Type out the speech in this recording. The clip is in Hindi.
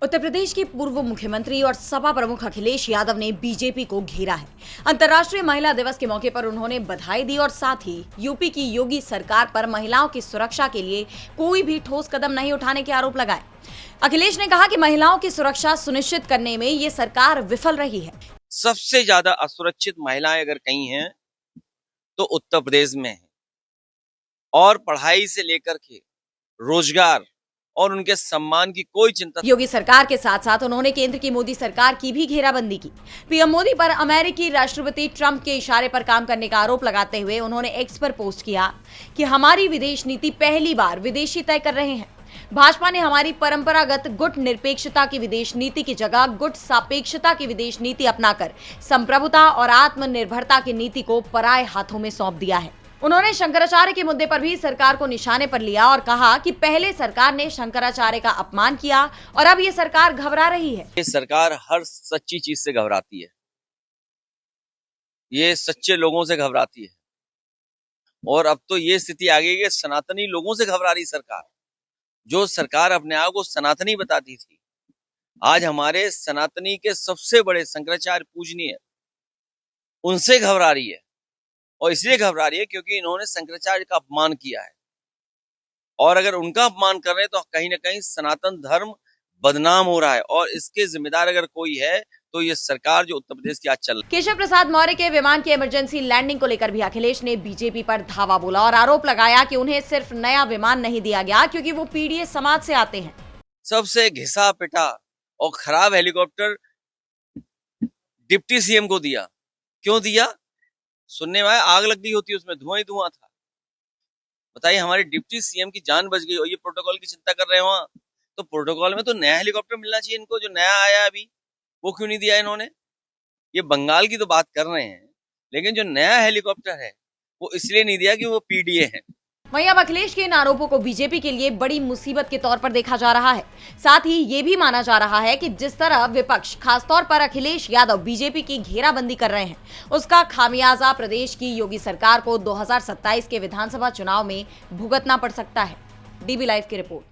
उत्तर प्रदेश के पूर्व मुख्यमंत्री और सपा प्रमुख अखिलेश यादव ने बीजेपी को घेरा है। अंतर्राष्ट्रीय महिला दिवस के मौके पर उन्होंने बधाई दी और साथ ही यूपी की योगी सरकार पर महिलाओं की सुरक्षा के लिए कोई भी ठोस कदम नहीं उठाने के आरोप लगाए। अखिलेश ने कहा कि महिलाओं की सुरक्षा सुनिश्चित करने में ये सरकार विफल रही है। सबसे ज्यादा असुरक्षित महिलाएं अगर कहीं हैं तो उत्तर प्रदेश में है, और पढ़ाई से लेकर के रोजगार और उनके सम्मान की कोई चिंता। योगी सरकार के साथ साथ उन्होंने केंद्र की मोदी सरकार की भी घेराबंदी की। पीएम मोदी पर अमेरिकी राष्ट्रपति ट्रंप के इशारे पर काम करने का आरोप लगाते हुए उन्होंने एक्स पर पोस्ट किया कि हमारी विदेश नीति पहली बार विदेशी तय कर रहे हैं। भाजपा ने हमारी परंपरागत गुट निरपेक्षता की विदेश नीति की जगह गुट सापेक्षता की विदेश नीति अपनाकर संप्रभुता और आत्मनिर्भरता की नीति को पराये हाथों में सौंप दिया है। उन्होंने शंकराचार्य के मुद्दे पर भी सरकार को निशाने पर लिया और कहा कि पहले सरकार ने शंकराचार्य का अपमान किया और अब ये सरकार घबरा रही है। ये सरकार हर सच्ची चीज से घबराती है, ये सच्चे लोगों से घबराती है, और अब तो ये स्थिति आ गई है कि सनातनी लोगों से घबरा रही सरकार। जो सरकार अपने आप को सनातनी बताती थी, आज हमारे सनातनी के सबसे बड़े शंकराचार्य पूजनीय उनसे घबरा रही है। और इसलिए घबरा रही है क्योंकि इन्होंने शंकराचार्य का अपमान किया है, और अगर उनका अपमान कर रहे हैं तो कहीं ना कहीं सनातन धर्म बदनाम हो रहा है, और इसके जिम्मेदार अगर कोई है तो ये सरकार जो उत्तर प्रदेश की आज चल रही है। केशव प्रसाद मौर्य के विमान की इमरजेंसी लैंडिंग को लेकर भी अखिलेश ने बीजेपी पर धावा बोला और आरोप लगाया कि उन्हें सिर्फ नया विमान नहीं दिया गया क्योंकि वो पीडीए समाज से आते हैं। सबसे घिसा पिटा और खराब हेलीकॉप्टर डिप्टी सीएम को दिया। क्यों दिया? सुनने में आया आग लग गई होती, उसमें धुआं ही धुआं था। बताइए, हमारे डिप्टी सीएम की जान बच गई और ये प्रोटोकॉल की चिंता कर रहे हैं वहां। तो प्रोटोकॉल में तो नया हेलीकॉप्टर मिलना चाहिए इनको, जो नया आया अभी वो क्यों नहीं दिया इन्होंने? ये बंगाल की तो बात कर रहे हैं, लेकिन जो नया हेलीकॉप्टर है वो इसलिए नहीं दिया कि वो पीडीए है। वहीं अब अखिलेश के इन आरोपों को बीजेपी के लिए बड़ी मुसीबत के तौर पर देखा जा रहा है। साथ ही ये भी माना जा रहा है कि जिस तरह विपक्ष खासतौर पर अखिलेश यादव बीजेपी की घेराबंदी कर रहे हैं, उसका खामियाजा प्रदेश की योगी सरकार को 2027 के विधानसभा चुनाव में भुगतना पड़ सकता है। डीबी लाइव की रिपोर्ट।